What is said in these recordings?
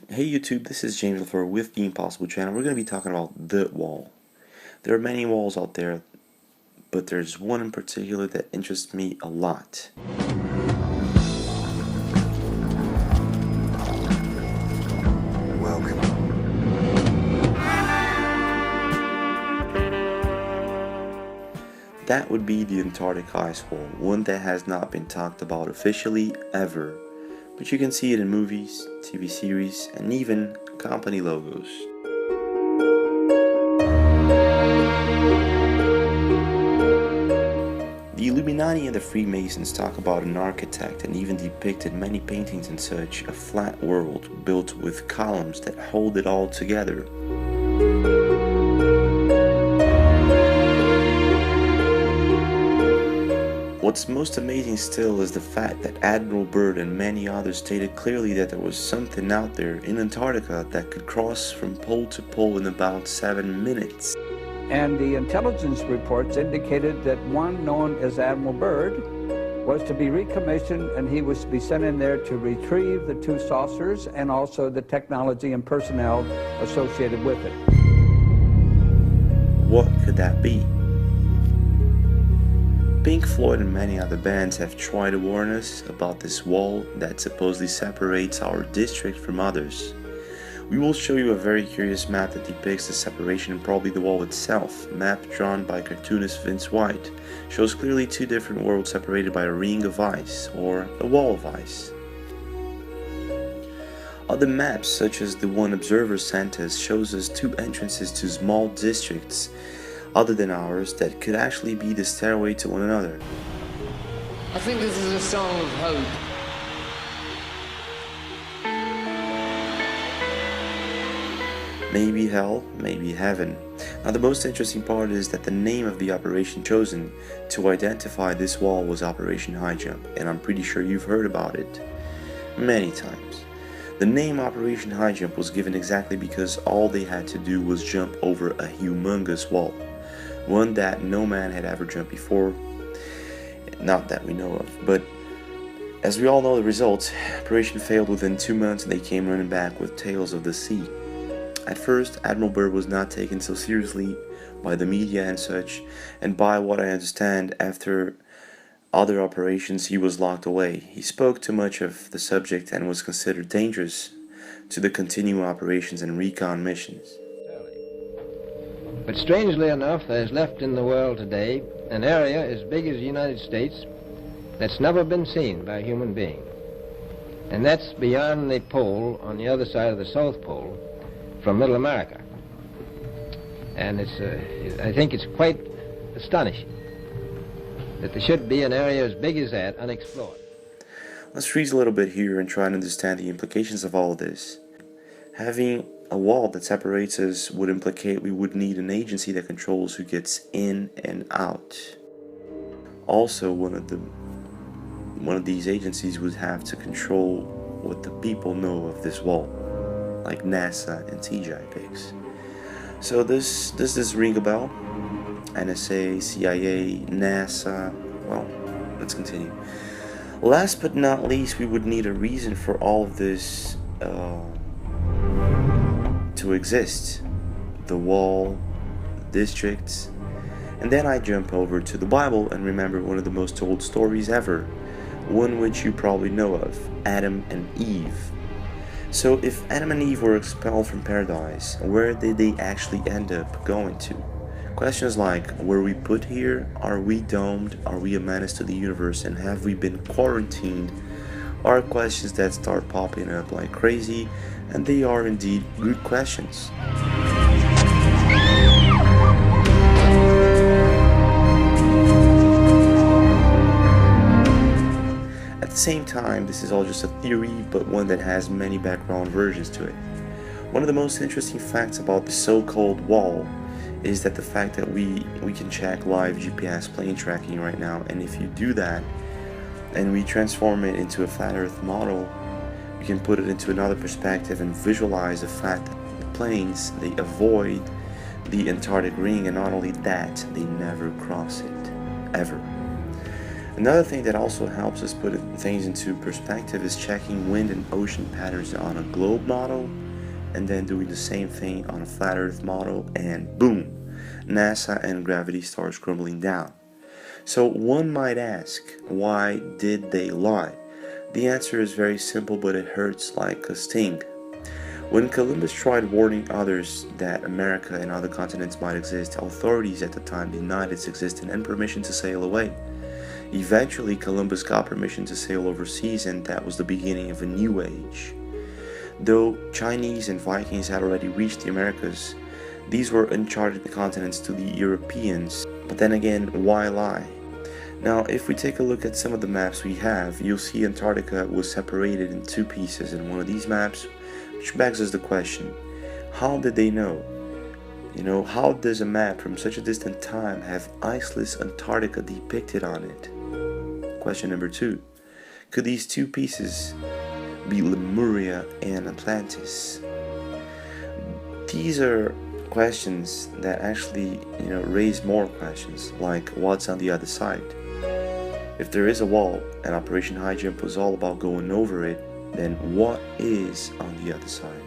Hey YouTube, this is James LaFleur with the Impossible Channel. We're going to be talking about the wall. There are many walls out there, but there's one in particular that interests me a lot. Welcome. That would be the Antarctic ice wall, one that has not been talked about officially ever, but you can see it in movies, TV series, and even company logos. The Illuminati and the Freemasons talk about an architect and even depicted many paintings and such, a flat world built with columns that hold it all together. What's most amazing still is the fact that Admiral Byrd and many others stated clearly that there was something out there in Antarctica that could cross from pole to pole in about 7 minutes. And the intelligence reports indicated that one known as Admiral Byrd was to be recommissioned, and he was to be sent in there to retrieve the two saucers and also the technology and personnel associated with it. What could that be? Pink Floyd and many other bands have tried to warn us about this wall that supposedly separates our district from others. We will show you a very curious map that depicts the separation and probably the wall itself. A map drawn by cartoonist Vince White shows clearly two different worlds separated by a ring of ice, or a wall of ice. Other maps, such as the one Observer sent us, shows us two entrances to small districts other than ours that could actually be the stairway to one another. I think this is a song of hope. Maybe hell, maybe heaven. Now the most interesting part is that the name of the operation chosen to identify this wall was Operation High Jump, and I'm pretty sure you've heard about it many times. The name Operation High Jump was given exactly because all they had to do was jump over a humongous wall, one that no man had ever jumped before, not that we know of. But as we all know the results, operation failed within 2 months and they came running back with tales of the sea. At first, Admiral Byrd was not taken so seriously by the media and such, and by what I understand, after other operations he was locked away. He spoke too much of the subject and was considered dangerous to the continuing operations and recon missions. But strangely enough, there's left in the world today an area as big as the United States that's never been seen by a human being. And that's beyond the pole on the other side of the South Pole from Middle America. And I think it's quite astonishing that there should be an area as big as that unexplored. Let's freeze a little bit here and try and understand the implications of all of this. Having a wall that separates us would implicate we would need an agency that controls who gets in and out. Also, one of these agencies would have to control what the people know of this wall, like NASA and TJPIX. So does this ring a bell? NSA, CIA, NASA. Well, let's continue. Last but not least, we would need a reason for all of this to exist. The wall, the districts, and then I jump over to the Bible and remember one of the most told stories ever, one which you probably know of, Adam and Eve. So if Adam and Eve were expelled from paradise, where did they actually end up going to? Questions like, were we put here? Are we domed? Are we a menace to the universe? And have we been quarantined? Are questions that start popping up like crazy, and they are indeed good questions. At the same time, this is all just a theory, but one that has many background versions to it. One of the most interesting facts about the so-called wall is that the fact that we can check live GPS plane tracking right now, and if you do that and we transform it into a flat earth model, we can put it into another perspective and visualize the fact that the planes, they avoid the Antarctic ring, and not only that, they never cross it, ever. Another thing that also helps us put things into perspective is checking wind and ocean patterns on a globe model and then doing the same thing on a flat earth model, and boom, NASA and gravity starts crumbling down. So one might ask, why did they lie? The answer is very simple, but it hurts like a sting. When Columbus tried warning others that America and other continents might exist, authorities at the time denied its existence and permission to sail away. Eventually, Columbus got permission to sail overseas, and that was the beginning of a new age. Though Chinese and Vikings had already reached the Americas, these were uncharted continents to the Europeans. But then again, why lie? Now, if we take a look at some of the maps we have, you'll see Antarctica was separated in two pieces in one of these maps, which begs us the question, how did they know? How does a map from such a distant time have iceless Antarctica depicted on it? Question number 2. Could these two pieces be Lemuria and Atlantis? These are questions that actually, raise more questions, like what's on the other side? If there is a wall and Operation High Jump was all about going over it, then what is on the other side?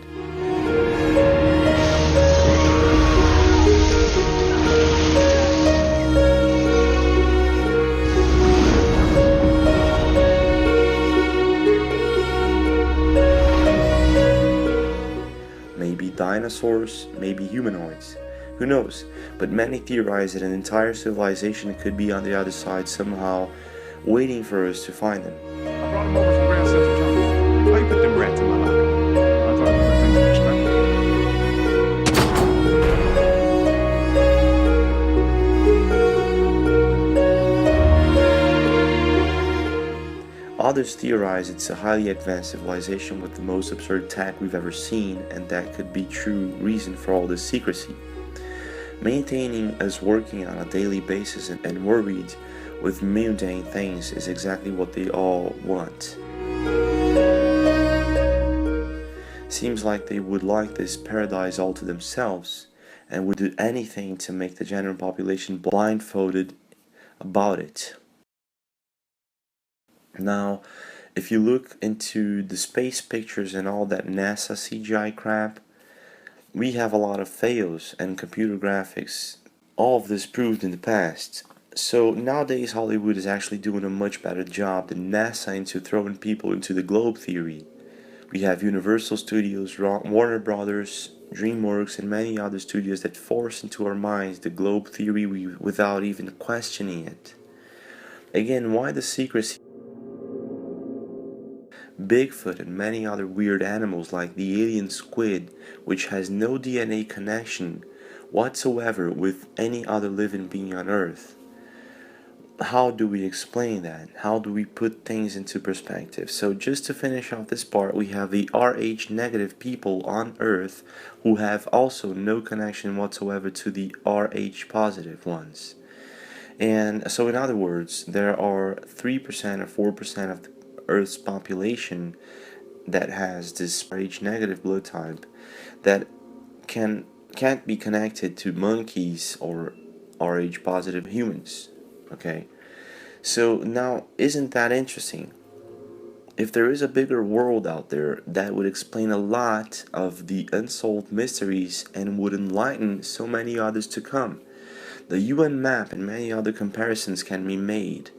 Maybe dinosaurs, maybe humanoids. Who knows? But many theorize that an entire civilization could be on the other side somehow, waiting for us to find them. I brought him over from Grand Central Terminal. Why you put them rats in my locker? I thought there were things to extract. Others theorize it's a highly advanced civilization with the most absurd tech we've ever seen, and that could be true reason for all this secrecy. Maintaining us working on a daily basis and worried with mundane things is exactly what they all want. Seems like they would like this paradise all to themselves and would do anything to make the general population blindfolded about it. Now, if you look into the space pictures and all that NASA CGI crap, we have a lot of fails and computer graphics. All of this proved in the past. So nowadays Hollywood is actually doing a much better job than NASA into throwing people into the globe theory. We have Universal Studios, Warner Brothers, DreamWorks, and many other studios that force into our minds the globe theory without even questioning it. Again, why the secrecy? Bigfoot and many other weird animals like the alien squid, which has no DNA connection whatsoever with any other living being on Earth. How do we explain that? How do we put things into perspective? So just to finish off this part, we have the Rh negative people on Earth who have also no connection whatsoever to the Rh positive ones. And so in other words, there are 3% or 4% of the Earth's population that has this Rh negative blood type that can't be connected to monkeys or Rh positive humans. Okay, so now isn't that interesting? If there is a bigger world out there, that would explain a lot of the unsolved mysteries and would enlighten so many others to come. The UN map and many other comparisons can be made.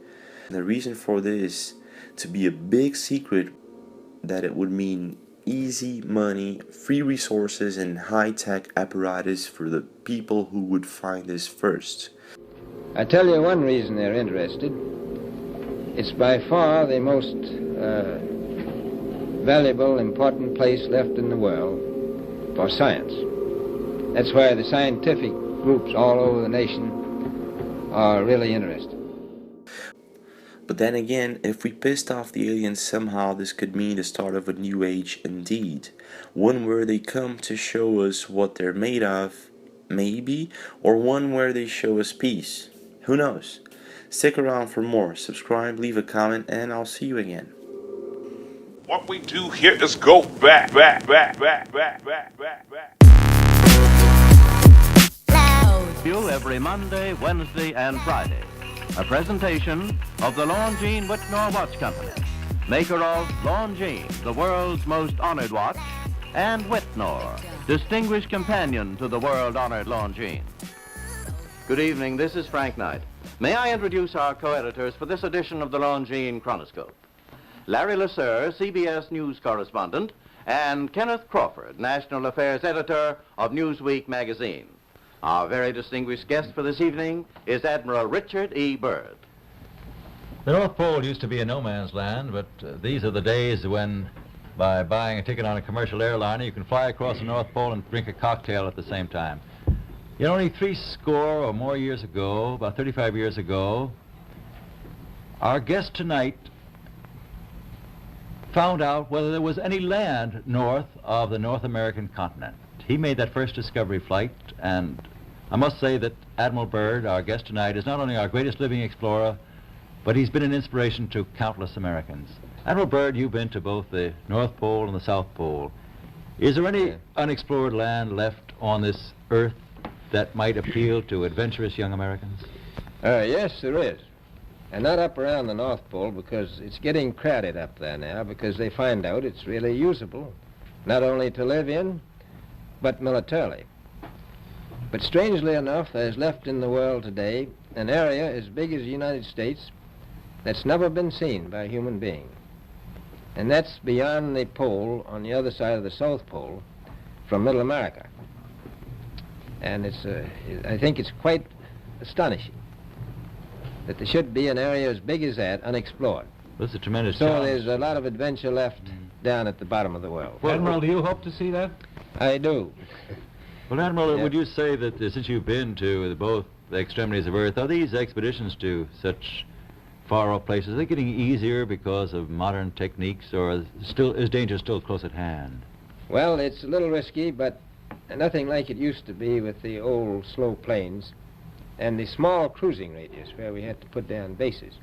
And the reason for this to be a big secret, that it would mean easy money, free resources, and high-tech apparatus for the people who would find this first. I tell you one reason they're interested. It's by far the most valuable, important place left in the world for science. That's why the scientific groups all over the nation are really interested. But then again, if we pissed off the aliens somehow, this could mean the start of a new age indeed. One where they come to show us what they're made of, maybe, or one where they show us peace. Who knows? Stick around for more, subscribe, leave a comment, and I'll see you again. What we do here is go back. You every Monday, Wednesday, and Friday. a presentation of the Longines Whitnall Watch Company, maker of Longines, the world's most honored watch, and Whitnall, distinguished companion to the world-honored Longines. Good evening, this is Frank Knight. May I introduce our co-editors for this edition of the Longines Chronoscope? Larry Lasser, CBS News correspondent, and Kenneth Crawford, National Affairs Editor of Newsweek magazine. Our very distinguished guest for this evening is Admiral Richard E. Byrd. The North Pole used to be a no-man's land, but these are the days when, by buying a ticket on a commercial airliner, you can fly across the North Pole and drink a cocktail at the same time. You know, only 60 or more years ago, about 35 years ago, our guest tonight found out whether there was any land north of the North American continent. He made that first discovery flight, and I must say that Admiral Byrd, our guest tonight, is not only our greatest living explorer, but he's been an inspiration to countless Americans. Admiral Byrd, you've been to both the North Pole and the South Pole. Is there any unexplored land left on this earth that might appeal to adventurous young Americans? Yes, there is. And not up around the North Pole, because it's getting crowded up there now, because they find out it's really usable, not only to live in, but militarily. But strangely enough, there's left in the world today an area as big as the United States that's never been seen by a human being. And that's beyond the pole, on the other side of the South Pole, from Middle America. And I think it's quite astonishing that there should be an area as big as that unexplored. This is a tremendous So challenge. there's a lot of adventure left down at the bottom of the world. Admiral, do you hope to see that? I do. Well, Admiral, Yeah. would you say that since you've been to both the extremities of Earth, are these expeditions to such far-off places, are they getting easier because of modern techniques, or is danger still close at hand? Well, it's a little risky, but nothing like it used to be with the old slow planes and the small cruising radius where we had to put down bases.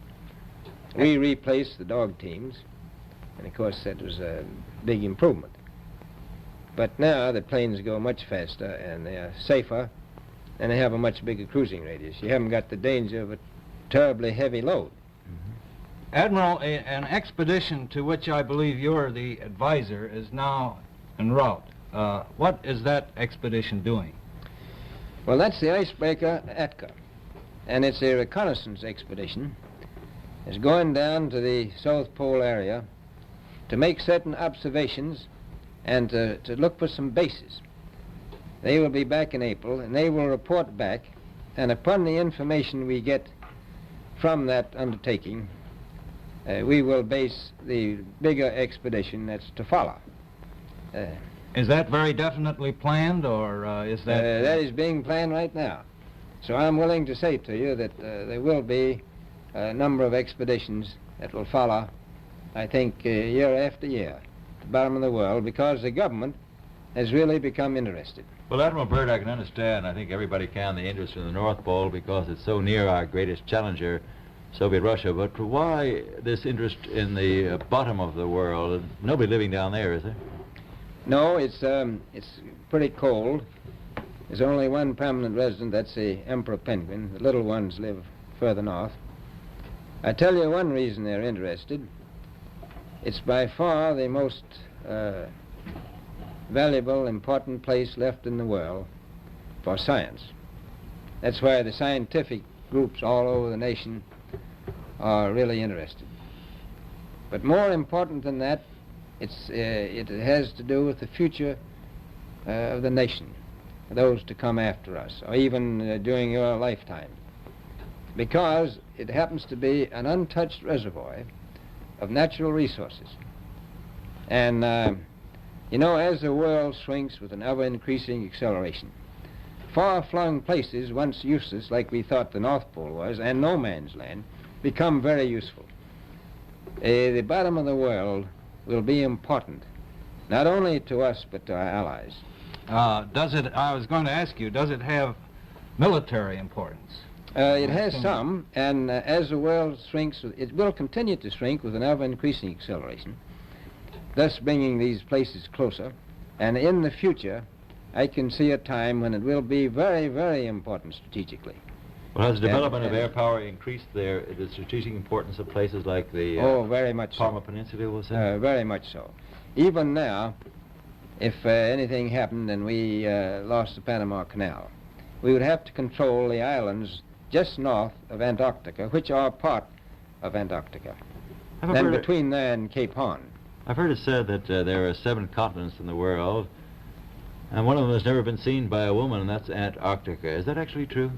We replaced the dog teams, and of course that was a big improvement. But now the planes go much faster and they are safer, and they have a much bigger cruising radius. You haven't got the danger of a terribly heavy load. Admiral, an expedition to which I believe you're the advisor is now en route. What is that expedition doing? Well, that's the icebreaker Atka, and it's a reconnaissance expedition. It's going down to the South Pole area to make certain observations and to look for some bases. They will be back in April, and they will report back, and upon the information we get from that undertaking, we will base the bigger expedition that's to follow. Is that very definitely planned, or is that... That is being planned right now. So I'm willing to say to you that there will be a number of expeditions that will follow, I think, year after year, at the bottom of the world, because the government has really become interested. Well, Admiral Byrd, I can understand, I think everybody can, the interest in the North Pole because it's so near our greatest challenger, Soviet Russia, but why this interest in the bottom of the world? Nobody living down there, is there? No, it's pretty cold. There's only one permanent resident, that's the emperor penguin. The little ones live further north. I tell you one reason they're interested. It's by far the most valuable, important place left in the world for science. That's why the scientific groups all over the nation are really interested. But more important than that, it has to do with the future of the nation, those to come after us, or even during your lifetime, because it happens to be an untouched reservoir of natural resources. And you know, as the world shrinks with an ever-increasing acceleration, far-flung places, once useless, like we thought the North Pole was, and no man's land, become very useful. The bottom of the world will be important, not only to us, but to our allies. I was going to ask you, does it have military importance? It has some, and as the world shrinks, it will continue to shrink with an ever-increasing acceleration, thus bringing these places closer. And in the future, I can see a time when it will be very, very important strategically. Well, has the development of air power increased the strategic importance of places like the very much Parma so. Peninsula, we'll say? Very much so. Even now, if anything happened and we lost the Panama Canal, we would have to control the islands just north of Antarctica, which are part of Antarctica, and between there and Cape Horn. I've heard it said that there are 7 continents in the world, and one of them has never been seen by a woman, and that's Antarctica. Is that actually true?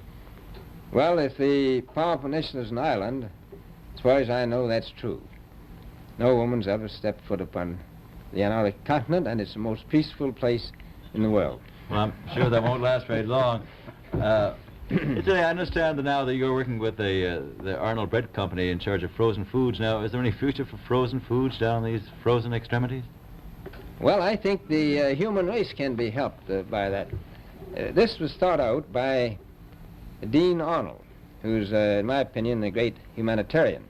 Well, if the Palm Peninsula is an island, as far as I know, that's true. No woman's ever stepped foot upon the Antarctic continent, and it's the most peaceful place in the world. Well, I'm sure that won't last very long. I understand that now that you're working with the Arnold Bread Company in charge of frozen foods. Now, is there any future for frozen foods down these frozen extremities? Well, I think the human race can be helped by that. This was thought out by Dean Arnold, who's, in my opinion, a great humanitarian.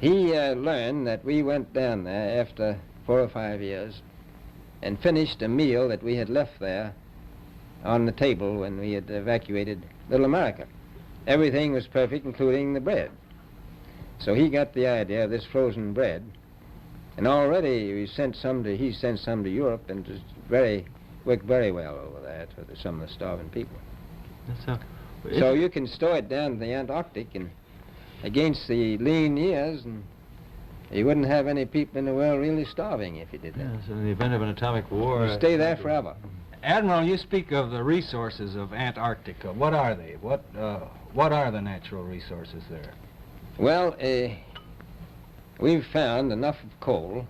He learned that we went down there after 4 or 5 years and finished a meal that we had left there on the table when we had evacuated Little America. Everything was perfect, including the bread. So he got the idea of this frozen bread, and already he sent some to Europe, and it worked very well over there for some of the starving people. So you can store it down in the Antarctic and against the lean years, and you wouldn't have any people in the world really starving if you did that. Yes, in the event of an atomic war... You stay there forever. Admiral, you speak of the resources of Antarctica. What are they? What are the natural resources there? Well, we've found enough of coal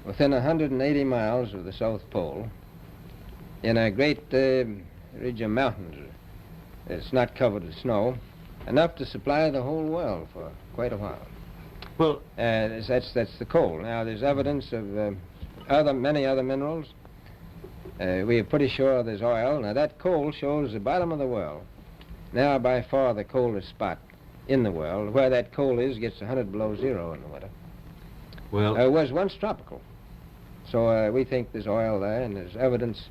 within 180 miles of the South Pole in a great ridge of mountains. It's not covered with snow, enough to supply the whole world for quite a while. Well, that's the coal. Now, there's evidence of many other minerals. We are pretty sure there's oil. Now, that coal shows the bottom of the world. Now, by far the coldest spot in the world. Where that coal is gets 100 below zero in the winter. Well, it was once tropical. So we think there's oil there, and there's evidence,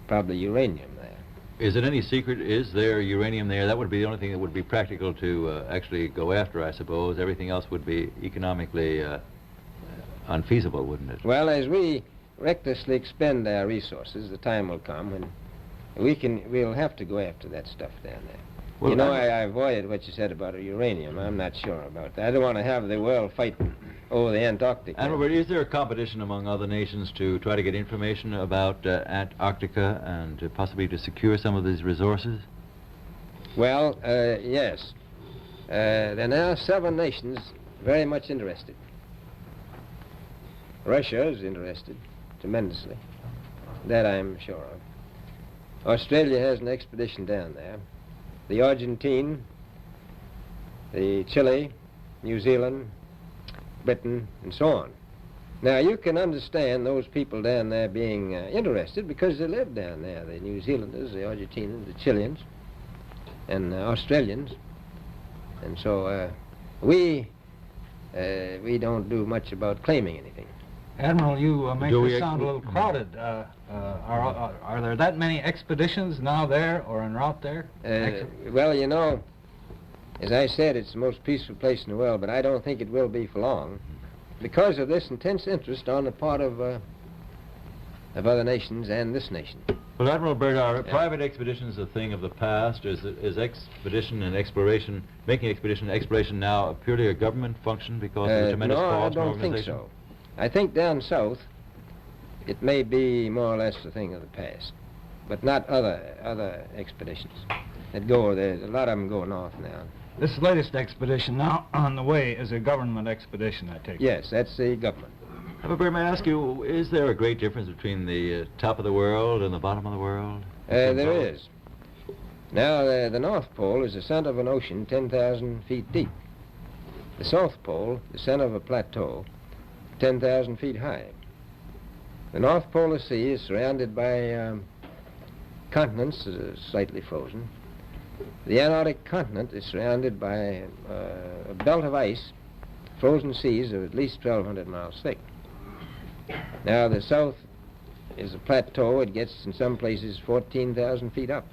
probably uranium there. Is it any secret? Is there uranium there? That would be the only thing that would be practical to actually go after, I suppose. Everything else would be economically unfeasible, wouldn't it? Well, as we recklessly expend our resources, the time will come when we'll have to go after that stuff down there. Well, you know, I avoided what you said about uranium. I'm not sure about that. I don't want to have the world fighting over the Antarctic. And Robert, is there a competition among other nations to try to get information about Antarctica and possibly to secure some of these resources? Well, yes. There are now 7 nations very much interested. Russia is interested tremendously. That I'm sure of. Australia has an expedition down there. The Argentine, the Chile, New Zealand, Britain, and so on. Now, you can understand those people down there being interested because they live down there, the New Zealanders, the Argentinians, the Chileans, and Australians. And so we don't do much about claiming anything. Admiral, you make this sound a little crowded. Are there that many expeditions now there or en route there? Well, you know, as I said, it's the most peaceful place in the world, but I don't think it will be for long because of this intense interest on the part of other nations and this nation. Well, Admiral Byrd, are private expeditions a thing of the past? Is expedition and exploration, making expedition and exploration now purely a government function because of the tremendous cost and organization? No, I don't think so. I think down south it may be more or less a thing of the past, but not other expeditions that go there. A lot of them go north now. This latest expedition now on the way is a government expedition, I take it. Yes, that's the government. Byrd, may I ask you, is there a great difference between the top of the world and the bottom of the world? There is. Now, the North Pole is the center of an ocean 10,000 feet deep. The South Pole, the center of a plateau, 10,000 feet high. The North Polar Sea is surrounded by continents slightly frozen. The Antarctic continent is surrounded by a belt of ice, frozen seas of at least 1,200 miles thick. Now, the south is a plateau. It gets, in some places, 14,000 feet up.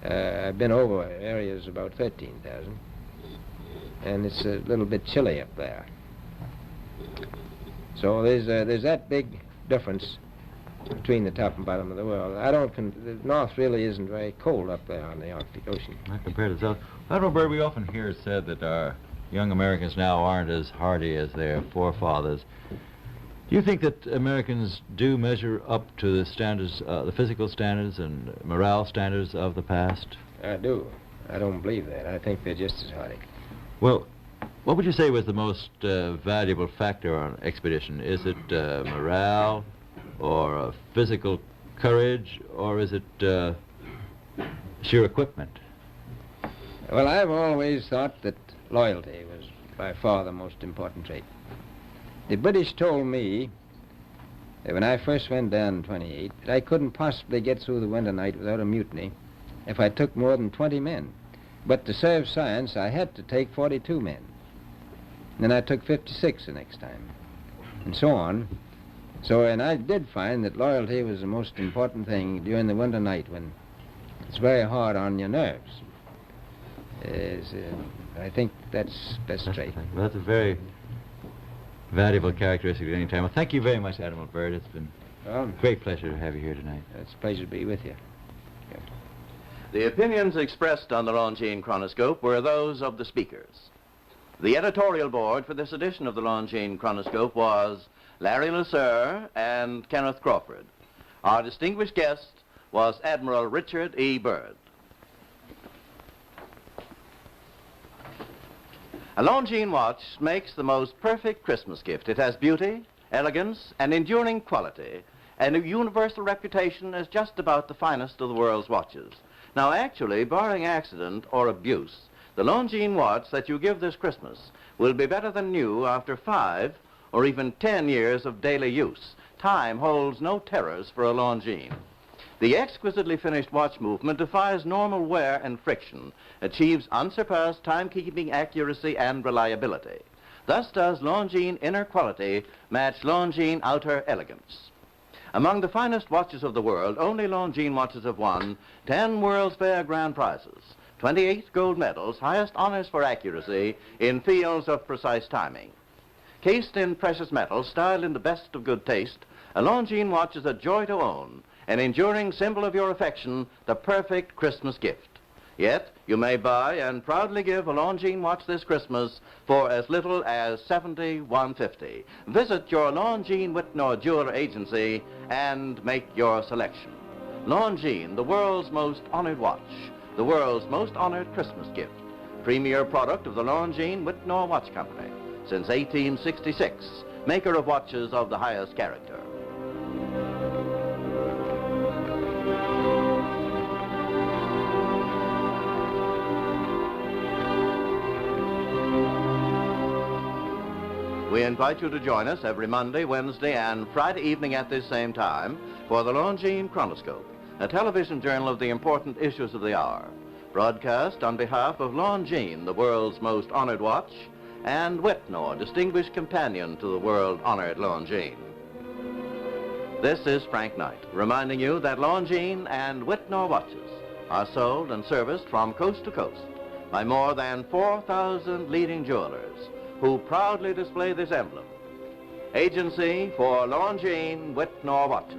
I've been over areas about 13,000, and it's a little bit chilly up there. So there's that big difference between the top and bottom of the world. The north really isn't very cold up there on the Arctic Ocean. Not compared to the south. Admiral Byrd, we often hear it said that our young Americans now aren't as hardy as their forefathers. Do you think that Americans do measure up to the standards, the physical standards and morale standards of the past? I do. I don't believe that. I think they're just as hardy. Well, what would you say was the most valuable factor on an expedition? Is it morale, or physical courage, or is it sheer equipment? Well, I've always thought that loyalty was by far the most important trait. The British told me that when I first went down in 28 that I couldn't possibly get through the winter night without a mutiny if I took more than 20 men. But to serve science, I had to take 42 men. And then I took 56 the next time, and so on. And I did find that loyalty was the most important thing during the winter night when it's very hard on your nerves. I think that's best trait. Well, that's a very valuable characteristic at any time. Well, thank you very much, Admiral Byrd. It's been a great pleasure to have you here tonight. It's a pleasure to be with you. Yeah. The opinions expressed on the Longines Chronoscope were those of the speakers. The editorial board for this edition of the Longines Chronoscope was Larry Lasser and Kenneth Crawford. Our distinguished guest was Admiral Richard E. Byrd. A Longines watch makes the most perfect Christmas gift. It has beauty, elegance, and enduring quality, and a universal reputation as just about the finest of the world's watches. Now, actually, barring accident or abuse, the Longines watch that you give this Christmas will be better than new after 5 or even 10 years of daily use. Time holds no terrors for a Longines. The exquisitely finished watch movement defies normal wear and friction, achieves unsurpassed timekeeping accuracy and reliability. Thus does Longines inner quality match Longines outer elegance. Among the finest watches of the world, only Longines watches have won 10 World's Fair grand prizes, 28 gold medals, highest honors for accuracy in fields of precise timing. Cased in precious metal, styled in the best of good taste, a Longines watch is a joy to own, an enduring symbol of your affection, the perfect Christmas gift. Yet, you may buy and proudly give a Longines watch this Christmas for as little as $71.50. Visit your Longines Whitnor Jeweler Agency and make your selection. Longines, the world's most honored watch, the world's most honored Christmas gift. Premier product of the Longines Whitnor Watch Company. Since 1866, maker of watches of the highest character. We invite you to join us every Monday, Wednesday, and Friday evening at this same time for the Longines Chronoscope, a television journal of the important issues of the hour, broadcast on behalf of Longines, the world's most honored watch, and Whitnor, distinguished companion to the world-honored Longines. This is Frank Knight, reminding you that Longines and Whitnor watches are sold and serviced from coast to coast by more than 4,000 leading jewelers who proudly display this emblem. Agency for Longines Whitnor watches.